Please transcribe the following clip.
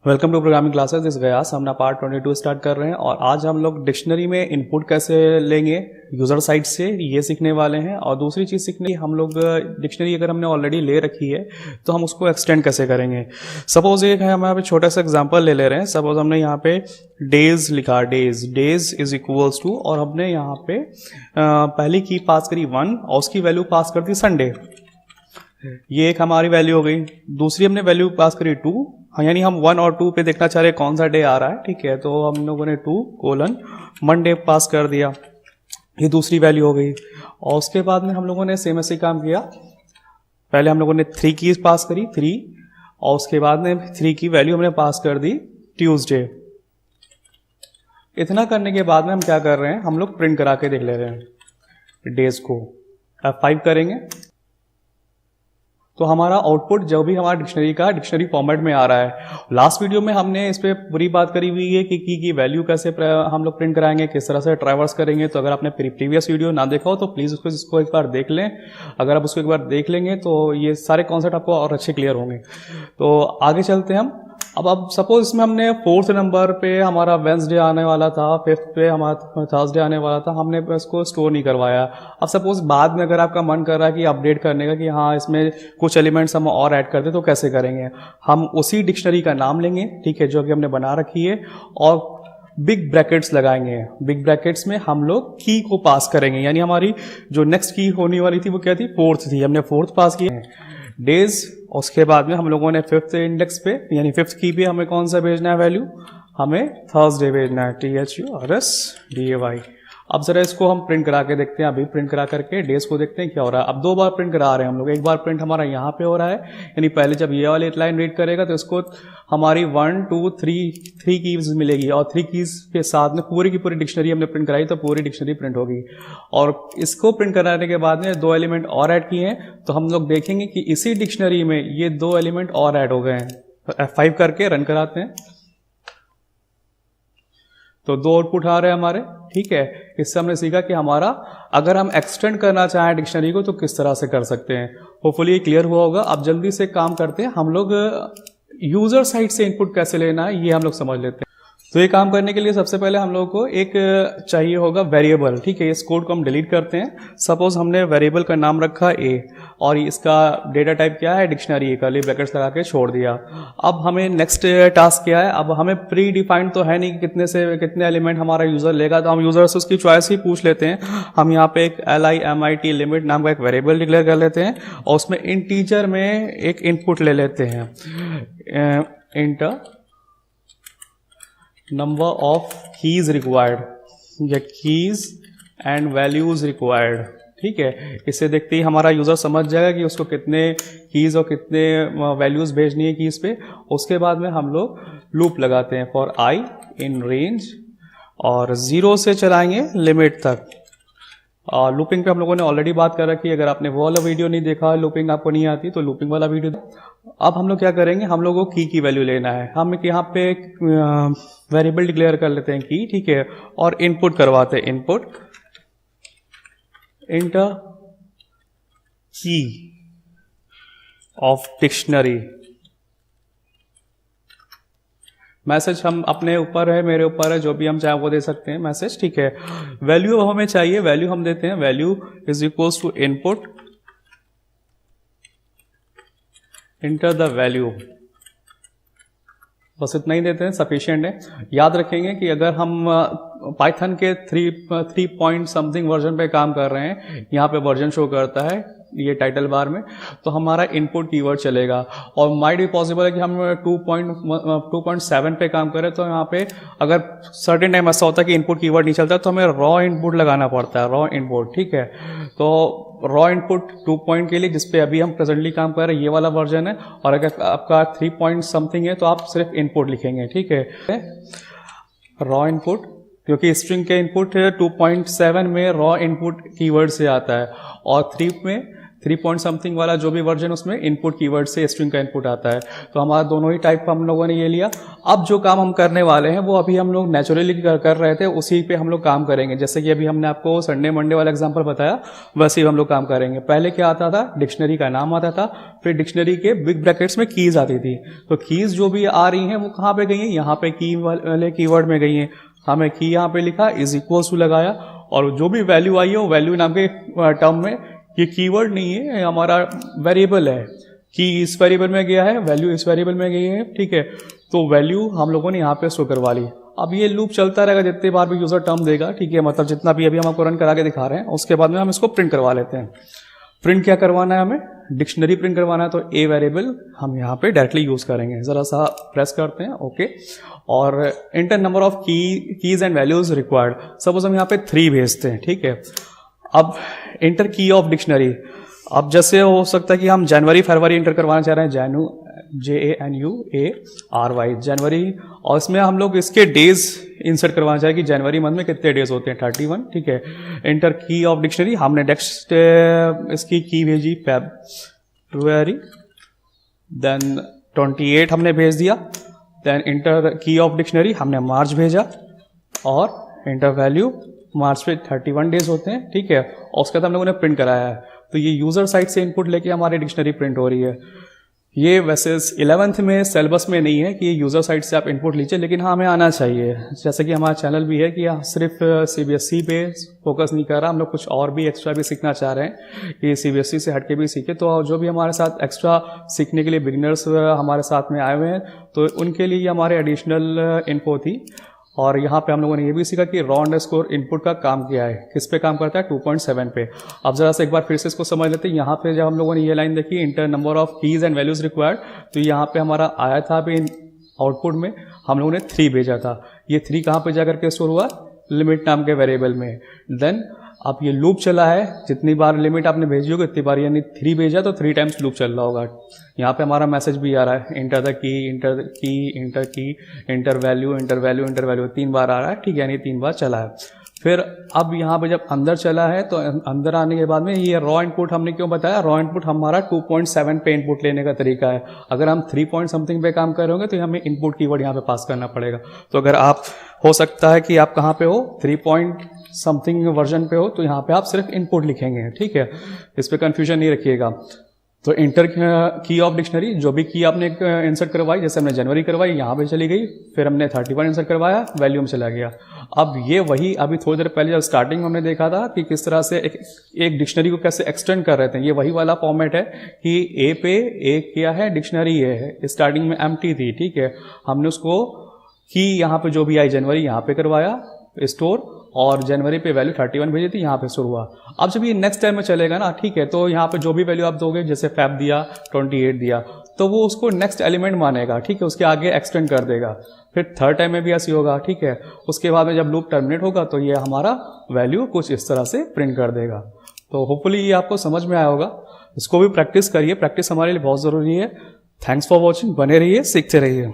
Welcome to programming classes this गयास। हम अपना पार्ट 22 स्टार्ट कर रहे हैं और आज हम लोग डिक्शनरी में इनपुट कैसे लेंगे यूज़र साइड से ये सीखने वाले हैं। और दूसरी चीज़ सीखने हम लोग डिक्शनरी अगर हमने ऑलरेडी ले रखी है तो हम उसको एक्सटेंड कैसे करेंगे। सपोज एक है, हम यहाँ पे छोटा सा एग्जांपल ले ले रहे हैं। सपोज हमने यहाँ पे डेज लिखा, डेज इज इक्वल्स टू, और हमने यहाँ पे पहली की पास करी 1 और उसकी वैल्यू पास कर दी संडे। ये एक हमारी वैल्यू हो गई। दूसरी हमने वैल्यू पास करी 2, यानी हम 1 और 2 पे देखना चाह रहे हैं कौन सा डे आ रहा है। ठीक है, तो हम लोगों ने 2 मंडे पास कर दिया, ये दूसरी वैल्यू हो गई। और उसके बाद में हम लोगों ने सेम ऐसे काम किया। पहले हम लोगों ने 3 की पास करी 3, और उसके बाद में 3 की वैल्यू हमने पास कर दी ट्यूसडे। इतना करने के बाद में हम क्या कर रहे हैं, हम लोग प्रिंट करा के देख ले रहे हैं डेज को। F5 करेंगे तो हमारा आउटपुट जो भी हमारा डिक्शनरी फॉर्मेट में आ रहा है। लास्ट वीडियो में हमने इस पे पूरी बात करी हुई है कि की वैल्यू कैसे हम लोग प्रिंट कराएंगे, किस तरह से ट्रैवर्स करेंगे। तो अगर आपने प्रीवियस वीडियो ना देखा हो तो प्लीज इसको एक बार देख लें। अगर आप उसको एक बार देख लेंगे तो ये सारे कॉन्सेप्ट आपको और अच्छे क्लियर होंगे। तो आगे चलते हैं हम। अब सपोज इसमें हमने 4th नंबर पे हमारा वेंसडे आने वाला था, 5th पे हमारा थर्सडे आने वाला था, हमने इसको स्टोर नहीं करवाया। अब सपोज बाद में अगर आपका मन कर रहा है कि अपडेट करने का कि हाँ इसमें कुछ एलिमेंट्स हम और ऐड कर दे, तो कैसे करेंगे। हम उसी डिक्शनरी का नाम लेंगे, ठीक है, जो कि हमने बना रखी है, और बिग ब्रैकेट्स लगाएंगे। बिग ब्रैकेट्स में हम लोग की को पास करेंगे, यानी हमारी जो नेक्स्ट की होने वाली थी वो क्या थी, 4th थी, हमने 4th पास की डेज। उसके बाद में हम लोगों ने 5th इंडेक्स पे यानी 5th की पे हमें कौन सा भेजना है वैल्यू, हमें थर्सडे भेजना है, THURSDAY। अब जरा इसको हम प्रिंट करा के देखते हैं। अभी प्रिंट करा करके डेज को देखते हैं क्या हो रहा है। अब 2 बार प्रिंट करा रहे हैं हम लोग। एक बार प्रिंट हमारा यहाँ पे हो रहा है, यानी पहले जब ये वाली लाइन रीड करेगा तो इसको हमारी 1 2 3 कीज मिलेगी, और 3 कीज के साथ में पूरी की पूरी डिक्शनरी हमने प्रिंट कराई तो पूरी डिक्शनरी प्रिंट होगी। और इसको प्रिंट कराने के बाद में 2 एलिमेंट और ऐड किए हैं, तो हम लोग देखेंगे कि इसी डिक्शनरी में ये 2 एलिमेंट और ऐड हो गए हैं। तो F5 करके रन कराते हैं तो 2 आउटपुट आ रहे हैं हमारे। ठीक है, इससे हमने सीखा कि हमारा अगर हम एक्सटेंड करना चाहें डिक्शनरी को तो किस तरह से कर सकते हैं। होपफुली ये क्लियर हुआ होगा। अब जल्दी से काम करते हैं, हम लोग यूजर साइड से इनपुट कैसे लेना है ये हम लोग समझ लेते हैं। तो ये काम करने के लिए सबसे पहले हम लोगों को एक चाहिए होगा वेरिएबल। ठीक है, इस कोड को हम डिलीट करते हैं। सपोज हमने वेरिएबल का नाम रखा ए, और इसका डेटा टाइप क्या है, डिक्शनरी, कर्ली ब्रैकेट्स लगा के छोड़ दिया। अब हमें नेक्स्ट टास्क क्या है, अब हमें प्री डिफाइंड तो है नहीं कि कितने से कितने एलिमेंट हमारा यूजर लेगा, तो हम यूजर से उसकी चॉइस ही पूछ लेते हैं। हम यहाँ पे एक LIMIT लिमिट नाम का एक वेरिएबल डिक्लेयर कर लेते हैं, और उसमें इंटीजर में एक इनपुट ले लेते हैं, inter number of keys required या कीज एंड वैल्यूज रिक्वायर्ड। ठीक है, इससे देखते ही हमारा यूजर समझ जाएगा कि उसको कितने कीज और कितने वैल्यूज भेजनी है कीज पे। उसके बाद में हम लोग लूप लगाते हैं फॉर आई इन रेंज, और 0 से चलाएंगे लिमिट तक। लूपिंग पे हम लोगों ने ऑलरेडी बात कर रखी है। अगर आपने वो वाला वीडियो नहीं देखा, लूपिंग आपको नहीं आती, तो लूपिंग वाला वीडियो। अब हम लोग क्या करेंगे, हम लोगों को की वैल्यू लेना है। हम यहाँ पे एक वेरिएबल डिक्लेयर कर लेते हैं की, ठीक है, और इनपुट करवाते हैं, इनपुट इंटर की ऑफ डिक्शनरी। मैसेज हम अपने ऊपर है, मेरे ऊपर है, जो भी हम चाहे वो दे सकते हैं मैसेज। ठीक है, वैल्यू हमें चाहिए, वैल्यू हम देते हैं, value is equals to input enter the value. बस इतना ही देते हैं, सफिशिएंट है। याद रखेंगे कि अगर हम पाइथन के 3 पॉइंट समथिंग वर्जन पे काम कर रहे हैं, यहाँ पे वर्जन शो करता है ये टाइटल बार में, तो हमारा इनपुट कीवर्ड चलेगा। और माइट भी पॉसिबल है कि हम 2.7 पे काम करें, तो यहाँ पे अगर सर्टेन टाइम ऐसा होता है कि इनपुट कीवर्ड नहीं चलता, तो हमें रॉ इनपुट लगाना पड़ता है, रॉ इनपुट। ठीक है, तो रॉ इनपुट 2 पॉइंट के लिए, जिसपे अभी हम प्रेजेंटली काम कर रहे हैं, ये वाला वर्जन है। और अगर आपका 3 पॉइंट समथिंग है तो आप सिर्फ इनपुट लिखेंगे। ठीक है, रॉ इनपुट, क्योंकि स्ट्रिंग के इनपुट 2.7 में रॉ इनपुट कीवर्ड से आता है, और 3 में 3 पॉइंट समथिंग वाला जो भी वर्जन उसमें इनपुट कीवर्ड से स्ट्रिंग का इनपुट आता है। तो हमारा दोनों ही टाइप का हम लोगों ने ये लिया। अब जो काम हम करने वाले हैं वो अभी हम लोग नेचुरली कर रहे थे, उसी पे हम लोग काम करेंगे। जैसे कि अभी हमने आपको संडे मंडे वाला एग्जांपल बताया, वैसे ही हम लोग काम करेंगे। पहले क्या आता था, डिक्शनरी का नाम आता था, फिर डिक्शनरी के बिग ब्रैकेट्स में कीज आती थी। तो कीज जो भी आ रही हैं वो कहाँ पे गई हैं, यहाँ पे की वाले कीवर्ड में गई हैं। हमें की यहाँ पे लिखा, इज इक्वल टू लगाया, और जो भी वैल्यू आई है वो वैल्यू नाम के टर्म में, ये कीवर्ड नहीं है, हमारा वेरिएबल है। की इस वेरिएबल में गया है, वैल्यू इस वेरिएबल में गई है, ठीक है। तो वैल्यू हम लोगों ने यहाँ पे स्टोर करवा ली। अब ये लूप चलता रहेगा जितनी बार भी यूजर टर्म देगा, ठीक है, मतलब जितना भी अभी हम आपको रन करा के दिखा रहे हैं, उसके बाद में हम इसको प्रिंट करवा लेते हैं। प्रिंट क्या करवाना है हमें, डिक्शनरी प्रिंट करवाना है। तो ए वेरिएबल हम यहाँ पे डायरेक्टली यूज करेंगे। जरा सा प्रेस करते हैं, ओके। और inter number of keys and values required, suppose हम यहाँ पे 3 भेजते हैं, ठीक है। अब इंटर की ऑफ डिक्शनरी, अब जैसे हो सकता है कि हम जनवरी फरवरी इंटर करवाना चाह रहे हैं, JANUARY जनवरी, और इसमें हम लोग इसके डेज इंसर्ट करवाना चाहें कि जनवरी मंथ में कितने डेज होते हैं, 31, ठीक है। इंटर की ऑफ डिक्शनरी, हमने नेक्स्ट इसकी की भेजी फेब्रुअरी, देन 28 हमने भेज दिया। देन इंटर की ऑफ डिक्शनरी हमने मार्च भेजा, और इंटर वैल्यू मार्च पे 31 डेज होते हैं, ठीक है। और उसके बाद हम लोगों ने प्रिंट कराया है। तो ये यूजर साइड से इनपुट लेके हमारी डिक्शनरी प्रिंट हो रही है। ये वैसे 11th में सिलेबस में नहीं है कि यूजर साइड से आप इनपुट लीजिए, लेकिन हाँ हमें आना चाहिए। जैसे कि हमारा चैनल भी है कि सिर्फ CBSE पे फोकस नहीं कर रहा, हम लोग कुछ और भी एक्स्ट्रा भी सीखना चाह रहे हैं कि CBSE से हटके भी सीखे। तो जो भी हमारे साथ एक्स्ट्रा सीखने के लिए बिगिनर्स हमारे साथ में आए हुए हैं, तो उनके लिए हमारे एडिशनल इन्फो थी। और यहाँ पे हम लोगों ने ये भी सीखा कि रॉ अंडरस्कोर इनपुट का काम क्या है, किस पे काम करता है, 2.7 पे। अब जरा से एक बार फिर से इसको समझ लेते हैं। यहाँ पे जब हम लोगों ने ये लाइन देखी, inter number of keys and values required, तो यहाँ पे हमारा आया था अभी आउटपुट में हम लोगों ने 3 भेजा था। ये 3 कहाँ पे जाकर के स्टोर हुआ, लिमिट नाम के वेरिएबल में। देन अब ये लूप चला है, जितनी बार लिमिट आपने भेजी होगी उतनी बार, यानी 3 भेजा तो 3 टाइम्स लूप चल रहा होगा। यहाँ पे हमारा मैसेज भी आ रहा है, इंटर द की, इंटर की, इंटर की, inter value, inter value, inter value, 3 बार आ रहा है, ठीक है, यानी 3 बार चला है। फिर अब यहाँ पे जब अंदर चला है, तो अंदर आने के बाद में ये रॉ इनपुट हमने क्यों बताया, रॉ इनपुट हमारा 2.7 पे इनपुट लेने का तरीका है। अगर हम 3 पॉइंट समथिंग पे काम कर रहे होंगे तो हमें इनपुट कीवर्ड यहाँ पे पास करना पड़ेगा। तो अगर आप, हो सकता है कि आप कहाँ पे हो, 3 पॉइंट समथिंग वर्जन पे हो, तो यहाँ पे आप सिर्फ इनपुट लिखेंगे, ठीक है, इस पे कंफ्यूजन नहीं रखिएगा। तो इंटर की ऑफ डिक्शनरी, जो भी की आपने इंसर्ट करवाई, जैसे हमने जनवरी करवाई, यहाँ पे चली गई, फिर हमने 31 इंसर्ट करवाया, वैल्यू में चला गया। अब ये वही अभी थोड़ी देर पहले जब स्टार्टिंग में हमने देखा था कि किस तरह से एक डिक्शनरी को कैसे एक्सटेंड कर रहे थे, ये वही वाला फॉर्मेट है कि ए पे ए क्या है, डिक्शनरी ए है, स्टार्टिंग में एम्प्टी थी, ठीक है। हमने उसको की यहाँ पे जो भी आई जनवरी यहाँ पे करवाया स्टोर, और जनवरी पे वैल्यू 31 भेजी थी, यहाँ पे शुरू हुआ। अब जब ये नेक्स्ट टाइम में चलेगा ना, ठीक है, तो यहाँ पे जो भी वैल्यू आप दोगे, जैसे फैब दिया, 28 दिया, तो वो उसको नेक्स्ट एलिमेंट मानेगा, ठीक है, उसके आगे एक्सटेंड कर देगा। फिर थर्ड टाइम में भी ऐसी होगा, ठीक है। उसके बाद में जब लूप टर्मिनेट होगा तो ये हमारा वैल्यू कुछ इस तरह से प्रिंट कर देगा। तो होपफुली ये आपको समझ में आया होगा। इसको भी प्रैक्टिस करिए, प्रैक्टिस हमारे लिए बहुत जरूरी है। थैंक्स फॉर वॉचिंग, बने रहिए, सीखते रहिए।